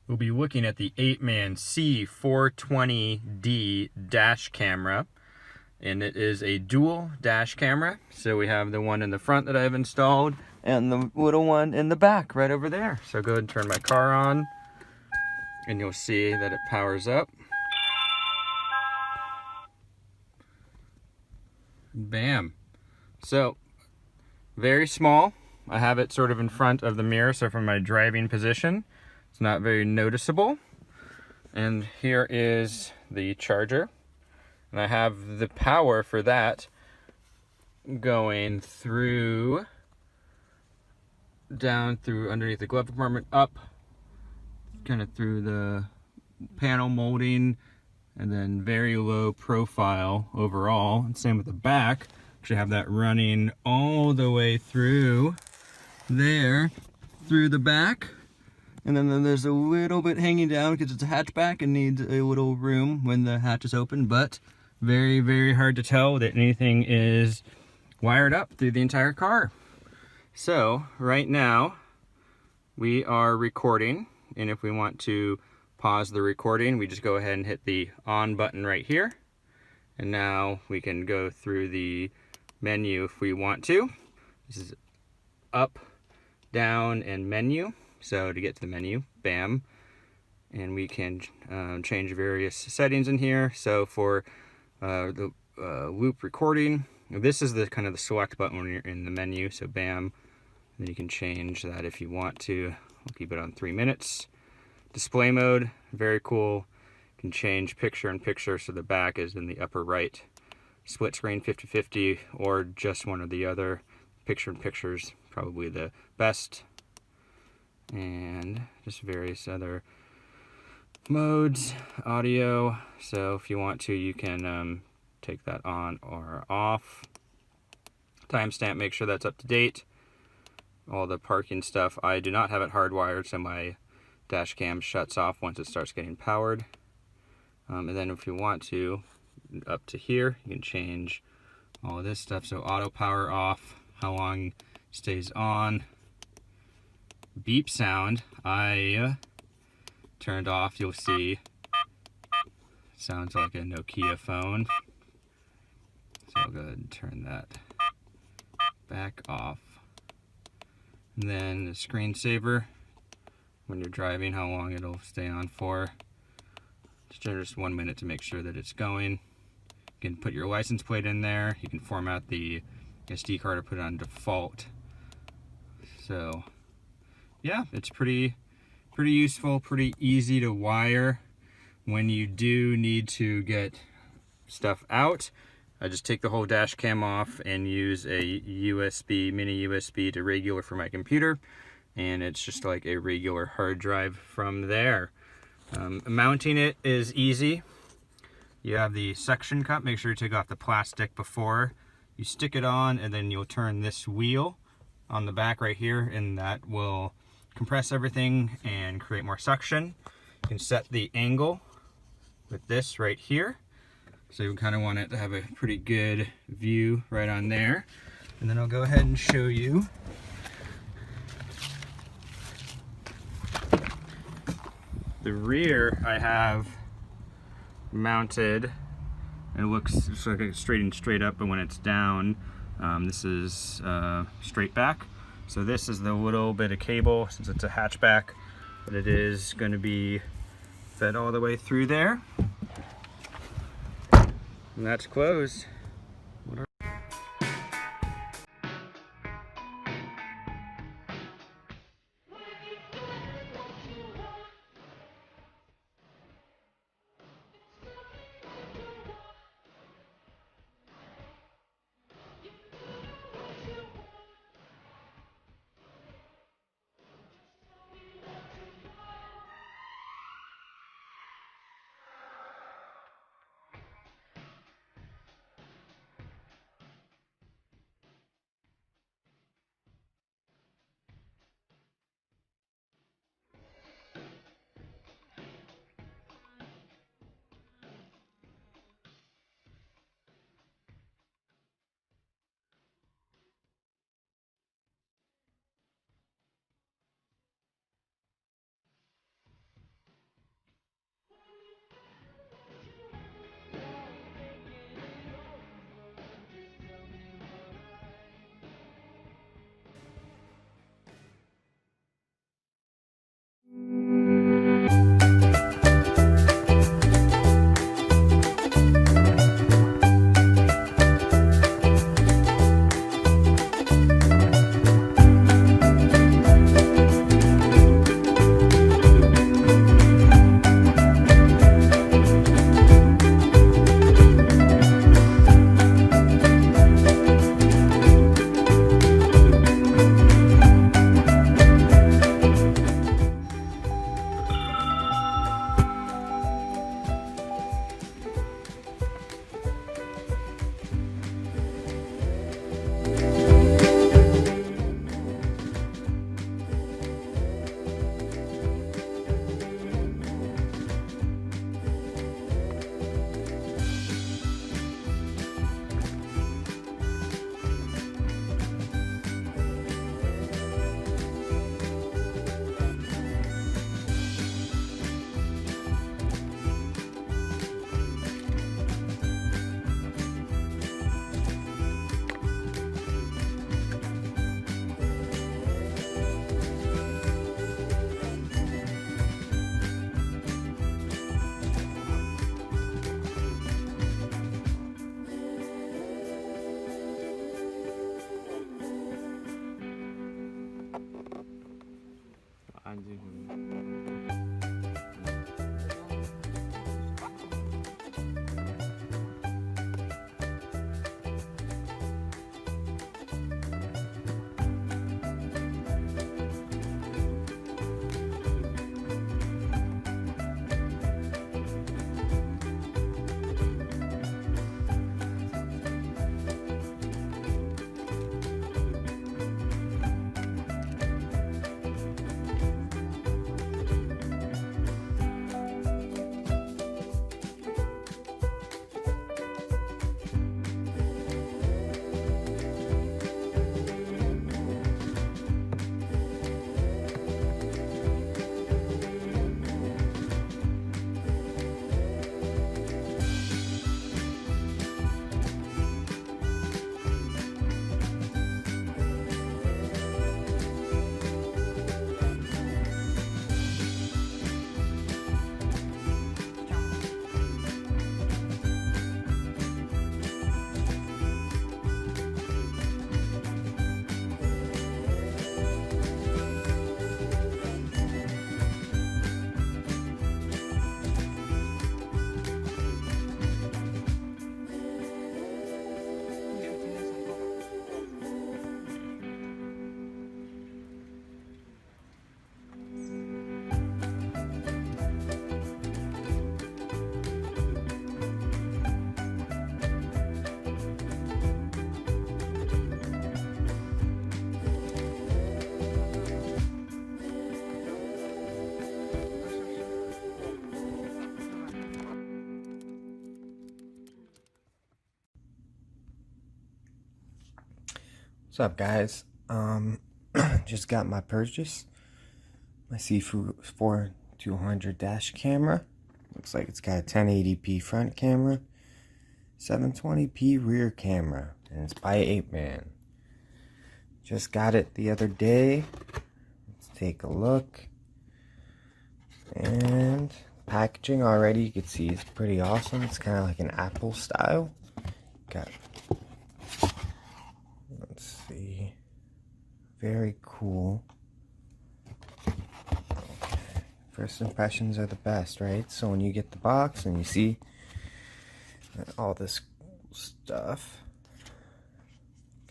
We'll be looking at the Apeman C420D dash camera, and it is a dual dash camera. So we have the one in the front that I've installed and the little one in the back right over there. So go ahead and turn my car on and you'll see that it powers up. Bam. So very small. I have it sort of in front of the mirror, so from my driving position it's not very noticeable. And here is the charger, and I have the power for that going through, down through underneath the glove compartment, up kind of through the panel molding, and then very low profile overall. And same with the back. Actually have that running all the way through there, through the back. And then there's a little bit hanging down because it's a hatchback and needs a little room when the hatch is open, but very, very hard to tell that anything is wired up through the entire car. So right now we are recording, and if we want to pause the recording, we just go ahead and hit the on button right here. And now we can go through the menu if we want to. This is up, down, and menu. So to get to the menu, bam, and we can change various settings in here. So for the loop recording, this is the kind of the select button when you're in the menu. So bam, then you can change that if you want to. I'll keep it on 3 minutes. Display mode, very cool. You can change picture in picture, so the back is in the upper right. Split screen 50-50 or just one or the other. Picture in pictures probably the best. And just various other modes, audio. So if you want to, you can take that on or off. Timestamp, make sure that's up to date. All the parking stuff, I do not have it hardwired, so my dash cam shuts off once it starts getting powered. And then if you want to, up to here, you can change all of this stuff. So auto power off, how long stays on. Beep sound, I turned off. You'll see, sounds like a Nokia phone. So I'll go ahead and turn that back off. And then the screensaver, when you're driving, how long it'll stay on for. Just 1 minute to make sure that it's going. You can put your license plate in there. You can format the SD card or put it on default. So yeah, it's pretty useful, pretty easy to wire. When you do need to get stuff out, I just take the whole dash cam off and use a USB, mini USB to regular for my computer, and it's just like a regular hard drive from there. Mounting it is easy. You have the suction cup. Make sure you take off the plastic before you stick it on, and then you'll turn this wheel on the back right here, and that will compress everything and create more suction. You can set the angle with this right here. So you kind of want it to have a pretty good view right on there. And then I'll go ahead and show you. The rear I have mounted, and it looks like it's straight up, but when it's down, this is straight back. So this is the little bit of cable, since it's a hatchback, but it is going to be fed all the way through there. And that's closed. What's up, guys? Just got my purchase, my C420D dash camera. Looks like it's got a 1080p front camera, 720p rear camera, and it's by Apeman. Just got it the other day. Let's take a look. And packaging already, you can see it's pretty awesome. It's kind of like an Apple style. Got, let's see, very cool. Okay. First impressions are the best, right? So when you get the box and you see all this stuff,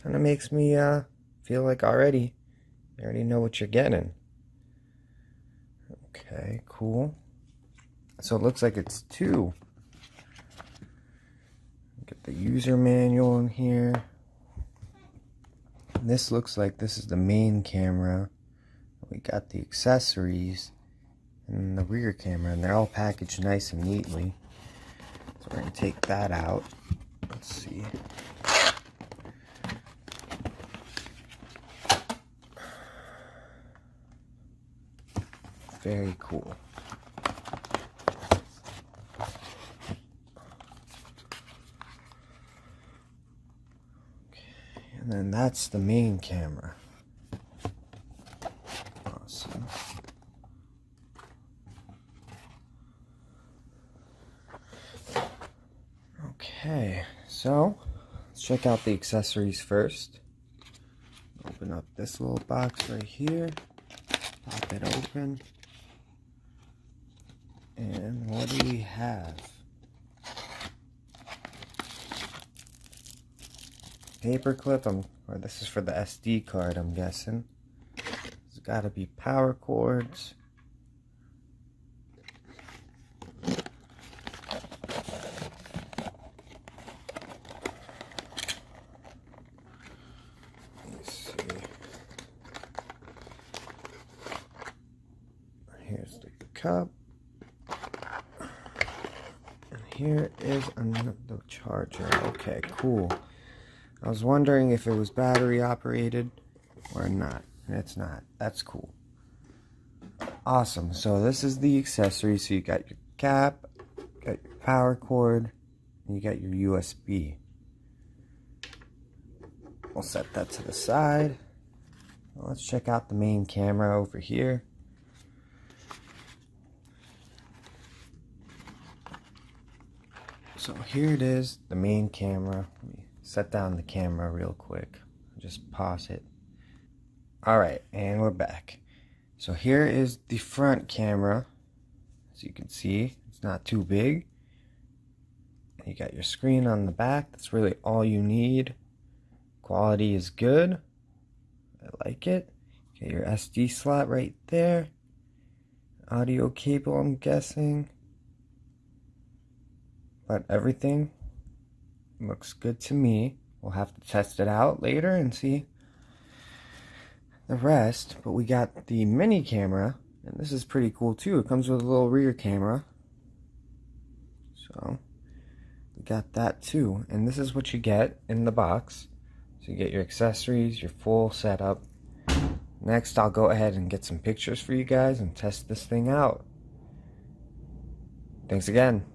kind of makes me feel like you already know what you're getting. Okay, cool. So it looks like it's two. Get the user manual in here. And this looks like this is the main camera. We got the accessories and the rear camera, and they're all packaged nice and neatly. So we're going to take that out. Let's see. Very cool. And then that's the main camera. Awesome. Okay, so let's check out the accessories first. Open up this little box right here. Pop it open. And what do we have? Paper clip, or this is for the SD card, I'm guessing. There's got to be power cords. Let's see. Here's the cup. And here is another charger. Okay, cool. I was wondering if it was battery operated or not. It's not. That's cool. Awesome. So this is the accessory. So you got your cap, got your power cord, and you got your USB. We'll set that to the side. Well, let's check out the main camera over here. So here it is, the main camera. Let me set down the camera real quick. Just pause it. Alright, and we're back. So here is the front camera. As you can see, it's not too big. You got your screen on the back. That's really all you need. Quality is good. I like it. Get your SD slot right there. Audio cable, I'm guessing. But everything looks good to me. We'll have to test it out later and see the rest. But we got the mini camera, and this is pretty cool too. It comes with a little rear camera. So we got that too. And this is what you get in the box. So you get your accessories, your full setup. Next, I'll go ahead and get some pictures for you guys and test this thing out. Thanks again.